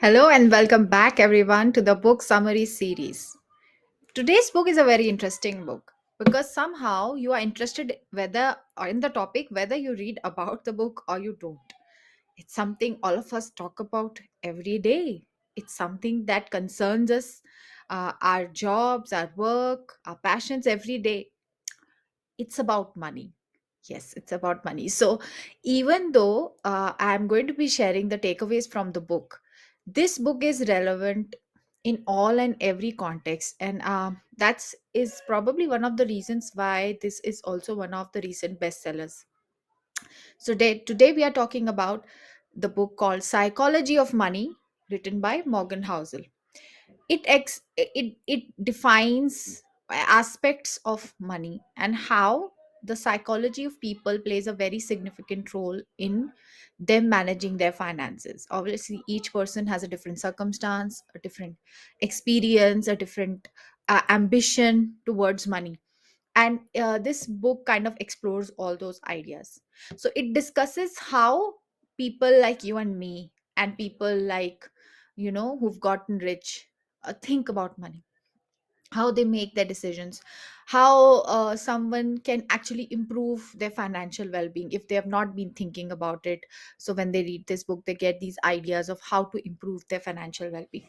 Hello and welcome back, everyone, to the book summary series. Today's book is a very interesting book because somehow you are interested whether or in the topic whether you read about the book or you don't. It's something all of us talk about every day. It's something that concerns us, our jobs, our work, our passions every day. It's about money. Yes, it's about money. So, even though I'm going to be sharing the takeaways from the book, this book is relevant in all and every context, and that's is probably one of the reasons why this is also one of the recent bestsellers. So, today we are talking about the book called Psychology of Money, written by Morgan Housel. It defines aspects of money and how the psychology of people plays a very significant role in them managing their finances. Obviously each person has a different circumstance, a different experience, a different ambition towards money, and this book kind of explores all those ideas. So it discusses how people like you and me and people like who've gotten rich think about money, how they make their decisions, how someone can actually improve their financial well-being if they have not been thinking about it. So when they read this book they get these ideas of how to improve their financial well-being.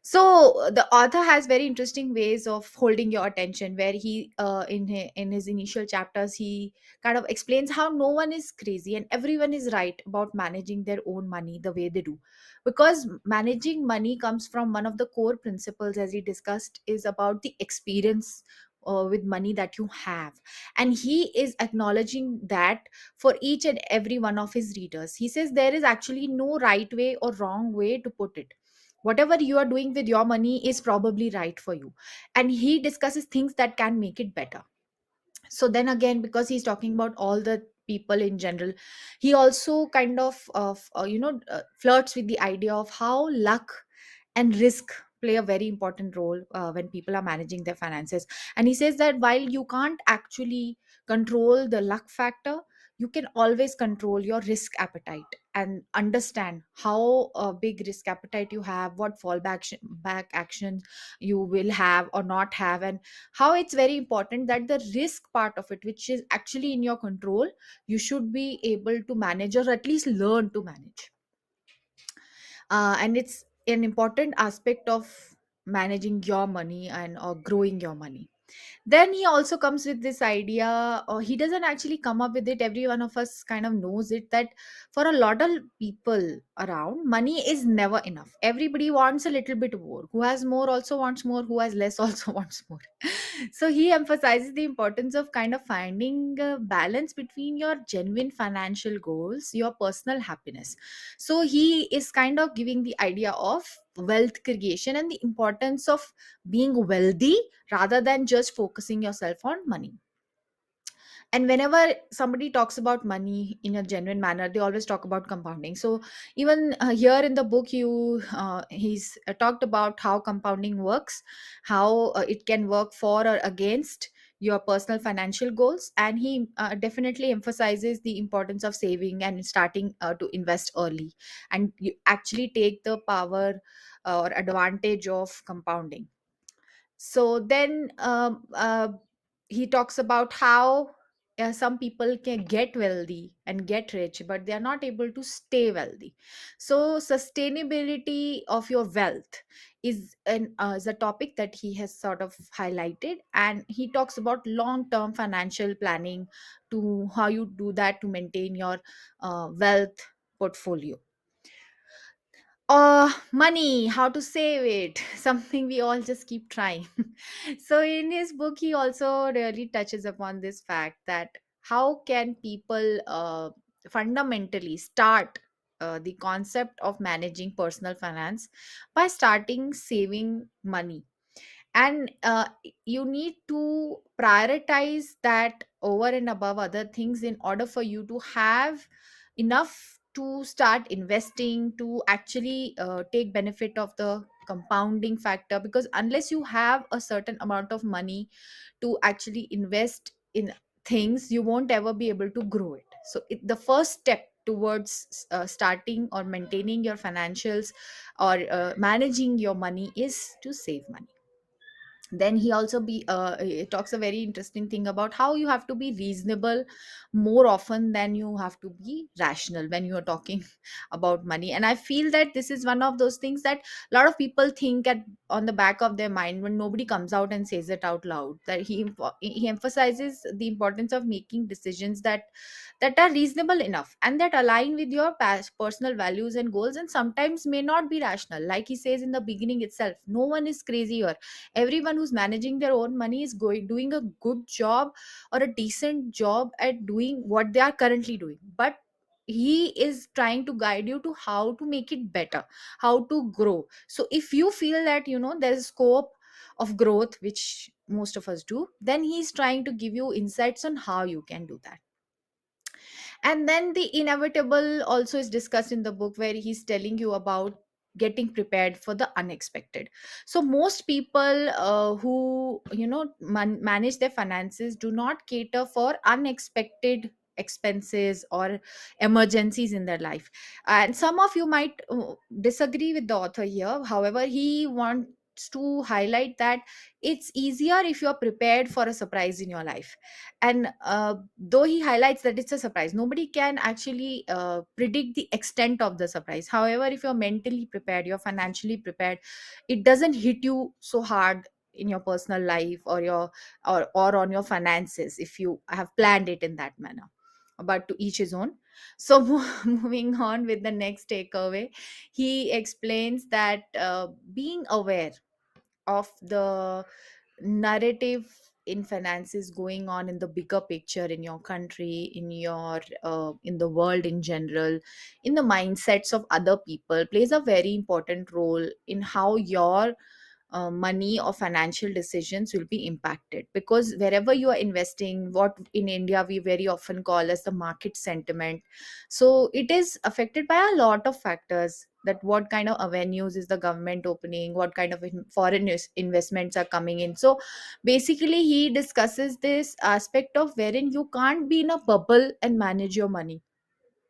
So the author has very interesting ways of holding your attention, where he in his initial chapters he kind of explains how no one is crazy and everyone is right about managing their own money the way they do, because managing money comes from one of the core principles, as he discussed, is about the experience with money that you have. And he is acknowledging that for each and every one of his readers, he says there is actually no right way or wrong way to put it. Whatever you are doing with your money is probably right for you, and he discusses things that can make it better. So then again, because he's talking about all the people in general, he also kind of flirts with the idea of how luck and risk play a very important role when people are managing their finances. And he says that while you can't actually control the luck factor, you can always control your risk appetite and understand how big risk appetite you have, what back actions you will have or not have, and how it's very important that the risk part of it, which is actually in your control, you should be able to manage or at least learn to manage. And it's an important aspect of managing your money and or growing your money. Then he also comes with this idea, or he doesn't actually come up with it, every one of us kind of knows it, that for a lot of people around, money is never enough. Everybody wants a little bit more. Who has more also wants more, who has less also wants more. So he emphasizes the importance of kind of finding a balance between your genuine financial goals, your personal happiness. So he is kind of giving the idea of wealth creation and the importance of being wealthy rather than just focusing yourself on money. And whenever somebody talks about money in a genuine manner, they always talk about compounding. So even here in the book, he's talked about how compounding works, how it can work for or against your personal financial goals. And he definitely emphasizes the importance of saving and starting to invest early, and you actually take the power or advantage of compounding. So then he talks about how some people can get wealthy and get rich, but they are not able to stay wealthy. So sustainability of your wealth is a topic that he has sort of highlighted, and he talks about long term financial planning, to how you do that to maintain your wealth portfolio. Money, how to save it, something we all just keep trying. So in his book he also really touches upon this fact that how can people fundamentally start the concept of managing personal finance by starting saving money. And you need to prioritize that over and above other things in order for you to have enough to start investing, to actually take benefit of the compounding factor, because unless you have a certain amount of money to actually invest in things, you won't ever be able to grow it. So the first step towards starting or maintaining your financials or managing your money is to save money. Then he also he talks a very interesting thing about how you have to be reasonable more often than you have to be rational when you are talking about money. And I feel that this is one of those things that a lot of people think at on the back of their mind when nobody comes out and says it out loud, that he emphasizes the importance of making decisions that are reasonable enough and that align with your personal values and goals, and sometimes may not be rational. Like he says in the beginning itself, no one is crazy here. Everyone who's managing their own money is doing a good job or a decent job at doing what they are currently doing, but he is trying to guide you to how to make it better, how to grow. So if you feel that there is scope of growth, which most of us do, then he's trying to give you insights on how you can do that. And then the inevitable also is discussed in the book, where he's telling you about getting prepared for the unexpected. So most people who manage their finances do not cater for unexpected expenses or emergencies in their life. And some of you might disagree with the author here. However, he wants to highlight that it's easier if you're prepared for a surprise in your life. And though he highlights that it's a surprise, nobody can actually predict the extent of the surprise. However, if you're mentally prepared, you're financially prepared, it doesn't hit you so hard in your personal life or your or on your finances if you have planned it in that manner. But to each his own. So moving on with the next takeaway, he explains that being aware of the narrative in finances going on in the bigger picture, in your country, in your in the world in general, in the mindsets of other people, plays a very important role in how your money or financial decisions will be impacted. Because wherever you are investing, what in India we very often call as the market sentiment, so it is affected by a lot of factors, that what kind of avenues is the government opening, what kind of foreign investments are coming in. So basically he discusses this aspect of wherein you can't be in a bubble and manage your money.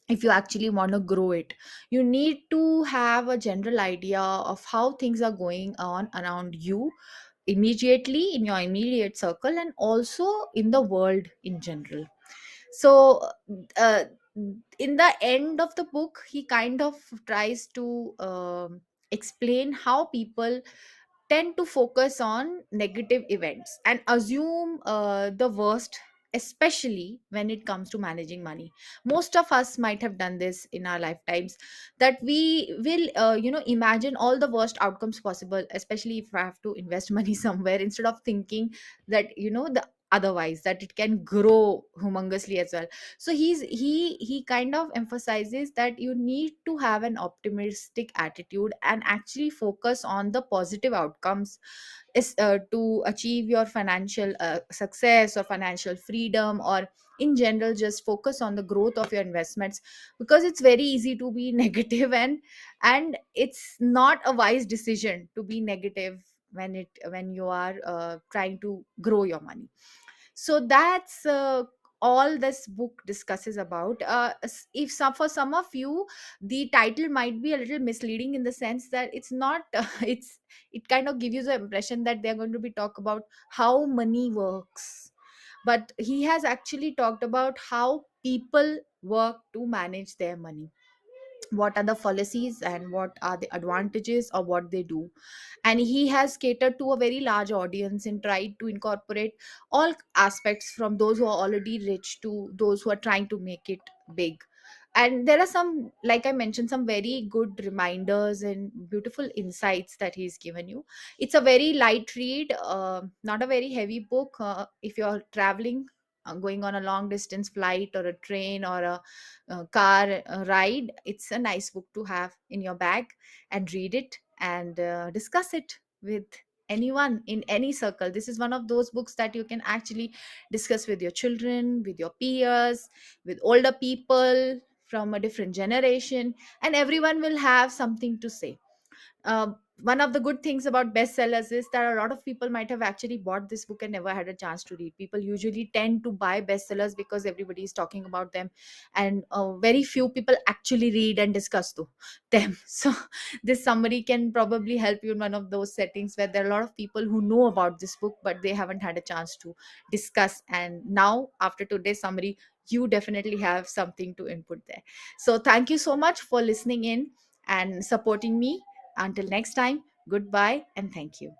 If you actually want to grow it, you need to have a general idea of how things are going on around you, immediately in your immediate circle and also in the world in general. So uh, in the end of the book, he kind of tries to explain how people tend to focus on negative events and assume the worst, especially when it comes to managing money. Most of us might have done this in our lifetimes, that we will imagine all the worst outcomes possible, especially if I have to invest money somewhere, instead of thinking that the otherwise, that it can grow humongously as well. So he kind of emphasizes that you need to have an optimistic attitude and actually focus on the positive outcomes, is to achieve your financial success or financial freedom, or in general just focus on the growth of your investments. Because it's very easy to be negative, and it's not a wise decision to be negative when you are trying to grow your money. So that's all this book discusses about. If some, for some of you, the title might be a little misleading in the sense that it's not it kind of gives you the impression that they're going to be talk about how money works, but he has actually talked about how people work to manage their money, what are the policies and what are the advantages of what they do. And he has catered to a very large audience and tried to incorporate all aspects, from those who are already rich to those who are trying to make it big. And there are some, like I mentioned, some very good reminders and beautiful insights that he's given you. It's a very light read, not a very heavy book. If you're traveling, going on a long distance flight or a train or a car ride, it's a nice book to have in your bag and read it and discuss it with anyone in any circle. This is one of those books that you can actually discuss with your children, with your peers, with older people from a different generation, and everyone will have something to say. One of the good things about bestsellers is that a lot of people might have actually bought this book and never had a chance to read. People usually tend to buy bestsellers because everybody is talking about them, and very few people actually read and discuss them. So this summary can probably help you in one of those settings where there are a lot of people who know about this book but they haven't had a chance to discuss, and now after today's summary you definitely have something to input there. So thank you so much for listening in and supporting me. Until next time, goodbye and thank you.